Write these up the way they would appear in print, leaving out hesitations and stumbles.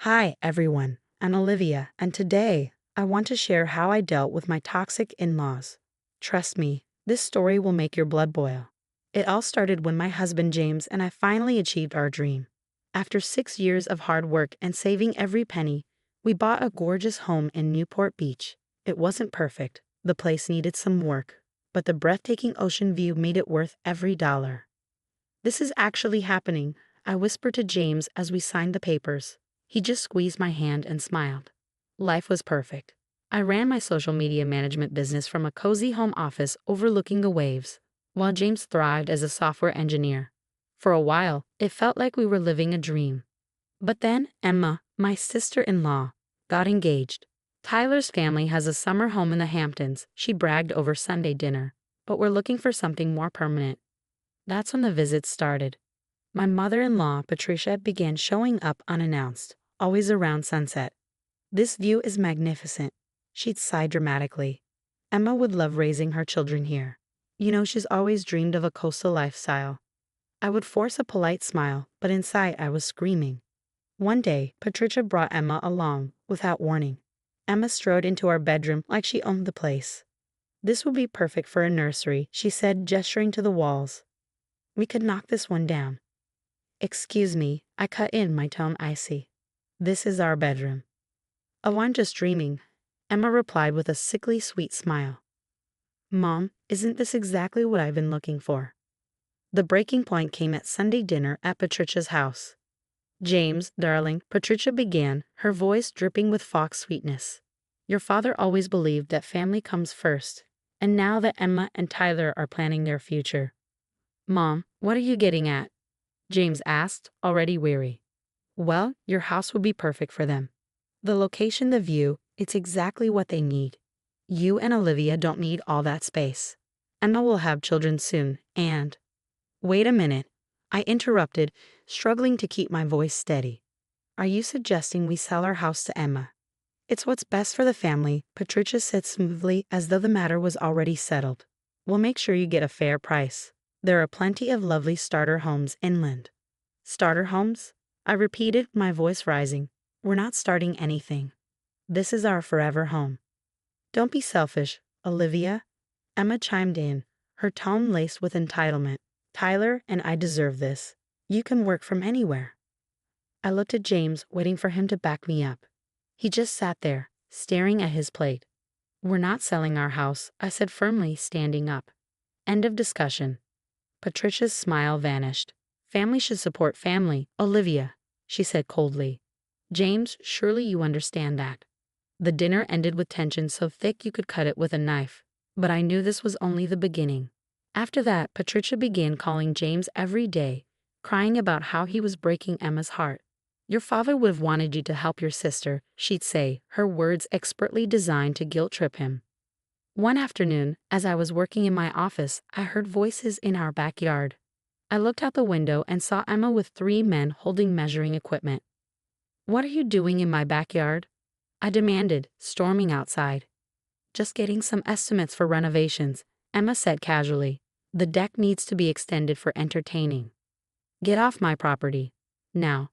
Hi, everyone. I'm Olivia, and today I want to share how I dealt with my toxic in laws. Trust me, this story will make your blood boil. It all started when my husband James and I finally achieved our dream. After 6 years of hard work and saving every penny, we bought a gorgeous home in Newport Beach. It wasn't perfect, the place needed some work, but the breathtaking ocean view made it worth every dollar. This is actually happening, I whispered to James as we signed the papers. He just squeezed my hand and smiled. Life was perfect. I ran my social media management business from a cozy home office overlooking the waves, while James thrived as a software engineer. For a while, it felt like we were living a dream. But then Emma, my sister-in-law, got engaged. Tyler's family has a summer home in the Hamptons, she bragged over Sunday dinner, but we're looking for something more permanent. That's when the visits started. My mother-in-law, Patricia, began showing up unannounced, always around sunset. This view is magnificent, she'd sigh dramatically. Emma would love raising her children here. She's always dreamed of a coastal lifestyle. I would force a polite smile, but inside I was screaming. One day, Patricia brought Emma along, without warning. Emma strode into our bedroom like she owned the place. This would be perfect for a nursery, she said, gesturing to the walls. We could knock this one down. Excuse me, I cut in, my tone icy. This is our bedroom. Oh, I'm just dreaming, Emma replied with a sickly sweet smile. Mom, isn't this exactly what I've been looking for? The breaking point came at Sunday dinner at Patricia's house. James, darling, Patricia began, her voice dripping with fox sweetness. Your father always believed that family comes first, and now that Emma and Tyler are planning their future. Mom, what are you getting at? James asked, already weary. Well, your house would be perfect for them. The location, the view, it's exactly what they need. You and Olivia don't need all that space. Emma will have children soon, and… Wait a minute, I interrupted, struggling to keep my voice steady. Are you suggesting we sell our house to Emma? It's what's best for the family, Patricia said smoothly, as though the matter was already settled. We'll make sure you get a fair price. There are plenty of lovely starter homes inland. Starter homes? I repeated, my voice rising. We're not starting anything. This is our forever home. Don't be selfish, Olivia, Emma chimed in, her tone laced with entitlement. Tyler and I deserve this. You can work from anywhere. I looked at James, waiting for him to back me up. He just sat there, staring at his plate. We're not selling our house, I said firmly, standing up. End of discussion. Patricia's smile vanished. Family should support family, Olivia, she said coldly. James, surely you understand that. The dinner ended with tension so thick you could cut it with a knife, but I knew this was only the beginning. After that, Patricia began calling James every day, crying about how he was breaking Emma's heart. Your father would have wanted you to help your sister, she'd say, her words expertly designed to guilt-trip him. One afternoon, as I was working in my office, I heard voices in our backyard. I looked out the window and saw Emma with 3 men holding measuring equipment. What are you doing in my backyard? I demanded, storming outside. Just getting some estimates for renovations, Emma said casually. The deck needs to be extended for entertaining. Get off my property. Now.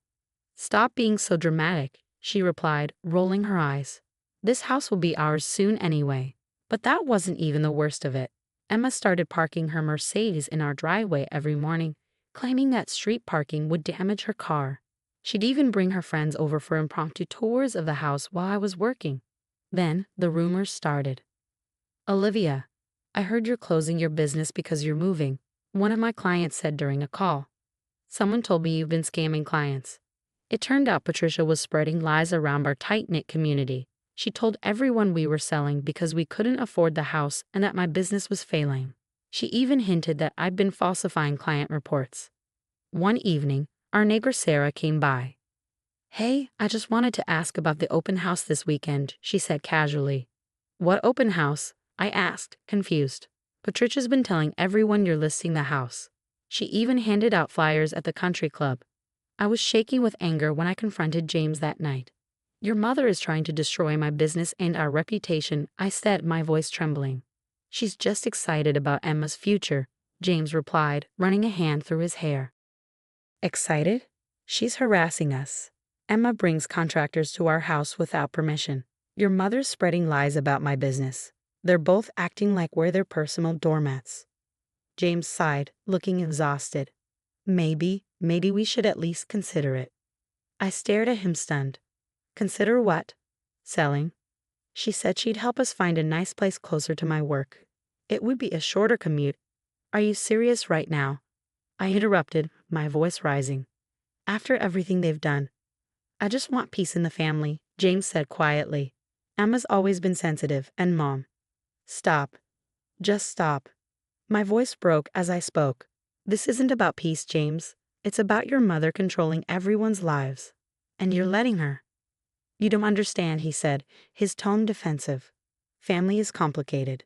Stop being so dramatic, she replied, rolling her eyes. This house will be ours soon anyway. But that wasn't even the worst of it. Emma started parking her Mercedes in our driveway every morning, claiming that street parking would damage her car. She'd even bring her friends over for impromptu tours of the house while I was working. Then the rumors started. Olivia, I heard you're closing your business because you're moving, one of my clients said during a call. Someone told me you've been scamming clients. It turned out Patricia was spreading lies around our tight-knit community. She told everyone we were selling because we couldn't afford the house and that my business was failing. She even hinted that I'd been falsifying client reports. One evening, our neighbor Sarah came by. Hey, I just wanted to ask about the open house this weekend, she said casually. What open house? I asked, confused. Patricia's been telling everyone you're listing the house. She even handed out flyers at the country club. I was shaking with anger when I confronted James that night. Your mother is trying to destroy my business and our reputation, I said, my voice trembling. She's just excited about Emma's future, James replied, running a hand through his hair. Excited? She's harassing us. Emma brings contractors to our house without permission. Your mother's spreading lies about my business. They're both acting like we're their personal doormats. James sighed, looking exhausted. Maybe we should at least consider it. I stared at him stunned. Consider what? Selling. She said she'd help us find a nice place closer to my work. It would be a shorter commute. Are you serious right now? I interrupted, my voice rising. After everything they've done. I just want peace in the family, James said quietly. Emma's always been sensitive, and Mom. Stop. Just stop. My voice broke as I spoke. This isn't about peace, James. It's about your mother controlling everyone's lives. And you're letting her. You don't understand, he said, his tone defensive. Family is complicated.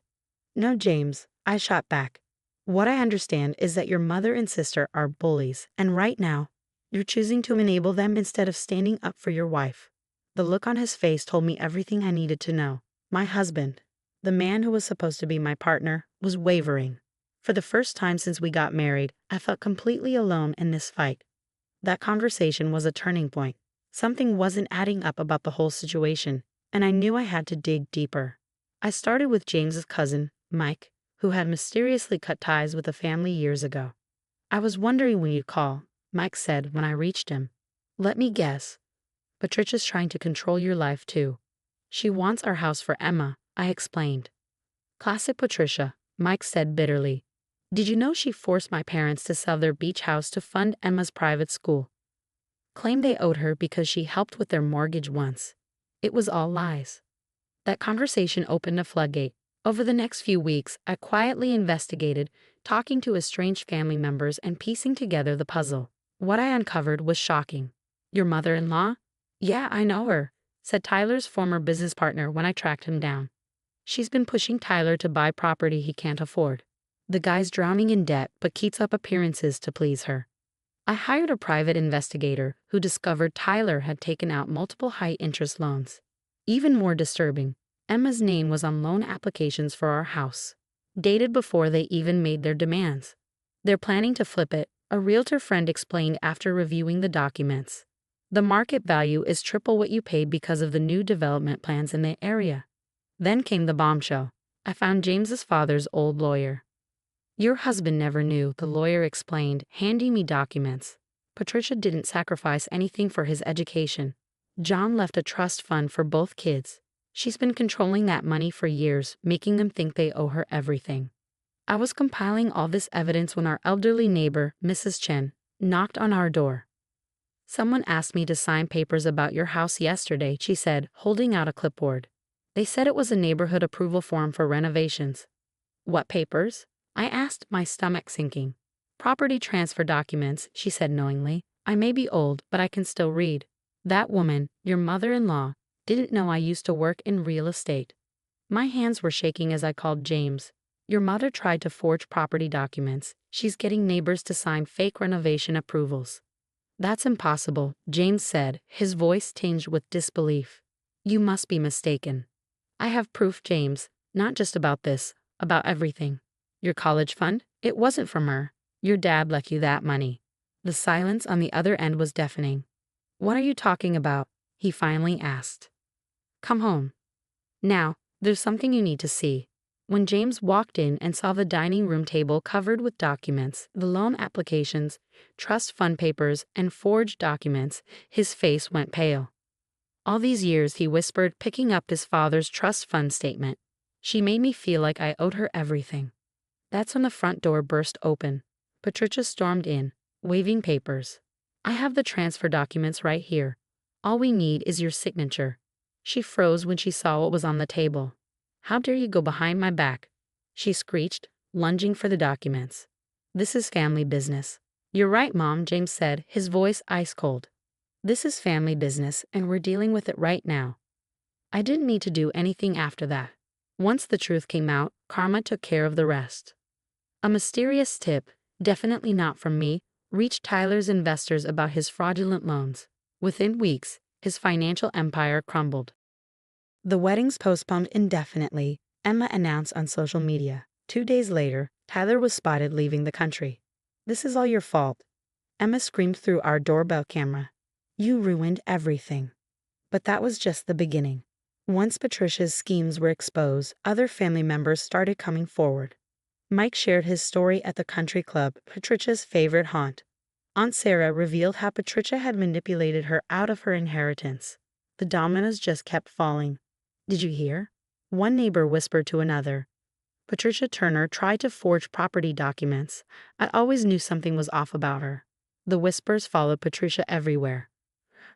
No, James, I shot back. What I understand is that your mother and sister are bullies, and right now, you're choosing to enable them instead of standing up for your wife. The look on his face told me everything I needed to know. My husband, the man who was supposed to be my partner, was wavering. For the first time since we got married, I felt completely alone in this fight. That conversation was a turning point. Something wasn't adding up about the whole situation, and I knew I had to dig deeper. I started with James's cousin, Mike, who had mysteriously cut ties with the family years ago. I was wondering when you'd call, Mike said when I reached him. Let me guess. Patricia's trying to control your life too. She wants our house for Emma, I explained. Classic Patricia, Mike said bitterly. Did you know she forced my parents to sell their beach house to fund Emma's private school? Claimed they owed her because she helped with their mortgage once. It was all lies. That conversation opened a floodgate. Over the next few weeks, I quietly investigated, talking to estranged family members and piecing together the puzzle. What I uncovered was shocking. Your mother-in-law? Yeah, I know her, said Tyler's former business partner when I tracked him down. She's been pushing Tyler to buy property he can't afford. The guy's drowning in debt but keeps up appearances to please her. I hired a private investigator who discovered Tyler had taken out multiple high-interest loans. Even more disturbing, Emma's name was on loan applications for our house, dated before they even made their demands. They're planning to flip it, a realtor friend explained after reviewing the documents. The market value is triple what you paid because of the new development plans in the area. Then came the bombshell. I found James's father's old lawyer. Your husband never knew, the lawyer explained, handing me documents. Patricia didn't sacrifice anything for his education. John left a trust fund for both kids. She's been controlling that money for years, making them think they owe her everything. I was compiling all this evidence when our elderly neighbor, Mrs. Chen, knocked on our door. Someone asked me to sign papers about your house yesterday, she said, holding out a clipboard. They said it was a neighborhood approval form for renovations. What papers? I asked, my stomach sinking. Property transfer documents, she said knowingly. I may be old, but I can still read. That woman, your mother-in-law, didn't know I used to work in real estate. My hands were shaking as I called James. Your mother tried to forge property documents. She's getting neighbors to sign fake renovation approvals. That's impossible, James said, his voice tinged with disbelief. You must be mistaken. I have proof, James, not just about this, about everything. Your college fund? It wasn't from her. Your dad left you that money. The silence on the other end was deafening. What are you talking about? He finally asked. Come home. Now, there's something you need to see. When James walked in and saw the dining room table covered with documents, the loan applications, trust fund papers, and forged documents, his face went pale. All these years, he whispered, picking up his father's trust fund statement. She made me feel like I owed her everything. That's when the front door burst open. Patricia stormed in, waving papers. I have the transfer documents right here. All we need is your signature. She froze when she saw what was on the table. How dare you go behind my back? She screeched, lunging for the documents. This is family business. You're right, Mom, James said, his voice ice cold. This is family business, and we're dealing with it right now. I didn't need to do anything after that. Once the truth came out, karma took care of the rest. A mysterious tip, definitely not from me, reached Tyler's investors about his fraudulent loans. Within weeks, his financial empire crumbled. The wedding's postponed indefinitely, Emma announced on social media. 2 days later, Tyler was spotted leaving the country. This is all your fault, Emma screamed through our doorbell camera. You ruined everything. But that was just the beginning. Once Patricia's schemes were exposed, other family members started coming forward. Mike shared his story at the country club, Patricia's favorite haunt. Aunt Sarah revealed how Patricia had manipulated her out of her inheritance. The dominoes just kept falling. Did you hear? One neighbor whispered to another. Patricia Turner tried to forge property documents. I always knew something was off about her. The whispers followed Patricia everywhere.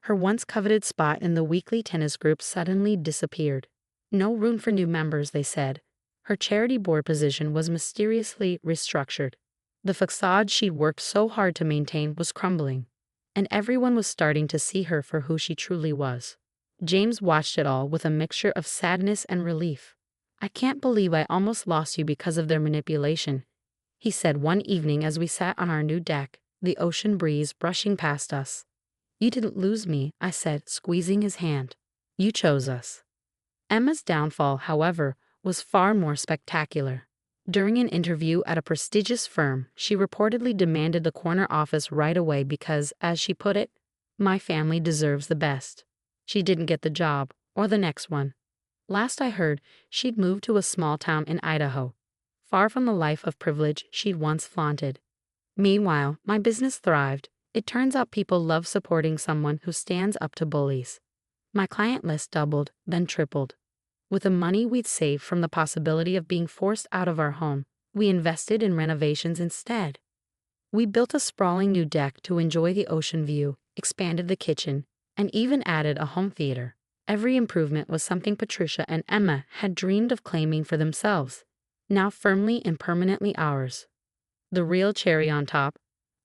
Her once coveted spot in the weekly tennis group suddenly disappeared. No room for new members, they said. Her charity board position was mysteriously restructured. The facade she'd worked so hard to maintain was crumbling, and everyone was starting to see her for who she truly was. James watched it all with a mixture of sadness and relief. I can't believe I almost lost you because of their manipulation, he said one evening as we sat on our new deck, the ocean breeze brushing past us. You didn't lose me, I said, squeezing his hand. You chose us. Emma's downfall, however, was far more spectacular. During an interview at a prestigious firm, she reportedly demanded the corner office right away because, as she put it, my family deserves the best. She didn't get the job, or the next one. Last I heard, she'd moved to a small town in Idaho, far from the life of privilege she'd once flaunted. Meanwhile, my business thrived. It turns out people love supporting someone who stands up to bullies. My client list doubled, then tripled. With the money we'd saved from the possibility of being forced out of our home, we invested in renovations instead. We built a sprawling new deck to enjoy the ocean view, expanded the kitchen, and even added a home theater. Every improvement was something Patricia and Emma had dreamed of claiming for themselves, now firmly and permanently ours. The real cherry on top,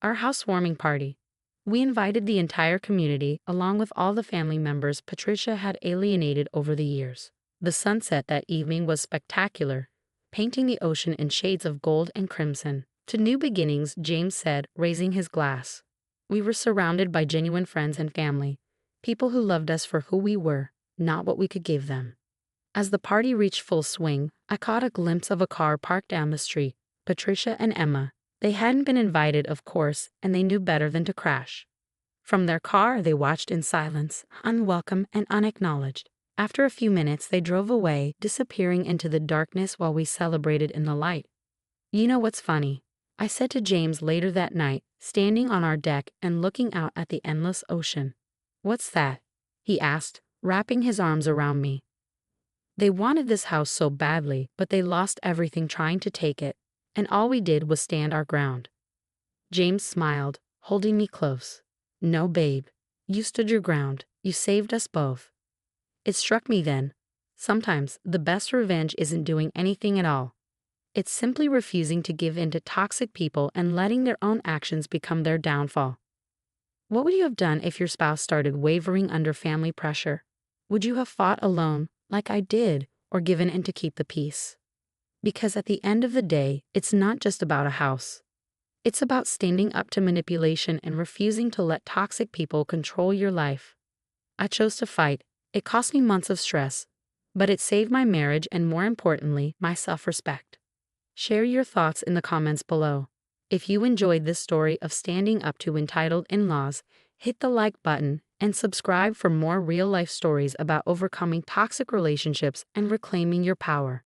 our housewarming party. We invited the entire community, along with all the family members Patricia had alienated over the years. The sunset that evening was spectacular, painting the ocean in shades of gold and crimson. To new beginnings, James said, raising his glass. We were surrounded by genuine friends and family, people who loved us for who we were, not what we could give them. As the party reached full swing, I caught a glimpse of a car parked down the street. Patricia and Emma. They hadn't been invited, of course, and they knew better than to crash. From their car, they watched in silence, unwelcome and unacknowledged. After a few minutes, they drove away, disappearing into the darkness while we celebrated in the light. You know what's funny? I said to James later that night, standing on our deck and looking out at the endless ocean. What's that? He asked, wrapping his arms around me. They wanted this house so badly, but they lost everything trying to take it, and all we did was stand our ground. James smiled, holding me close. No, babe. You stood your ground. You saved us both. It struck me then. Sometimes the best revenge isn't doing anything at all. It's simply refusing to give in to toxic people and letting their own actions become their downfall. What would you have done if your spouse started wavering under family pressure? Would you have fought alone, like I did, or given in to keep the peace? Because at the end of the day, it's not just about a house. It's about standing up to manipulation and refusing to let toxic people control your life. I chose to fight. It cost me months of stress, but it saved my marriage and, more importantly, my self-respect. Share your thoughts in the comments below. If you enjoyed this story of standing up to entitled in-laws, hit the like button and subscribe for more real-life stories about overcoming toxic relationships and reclaiming your power.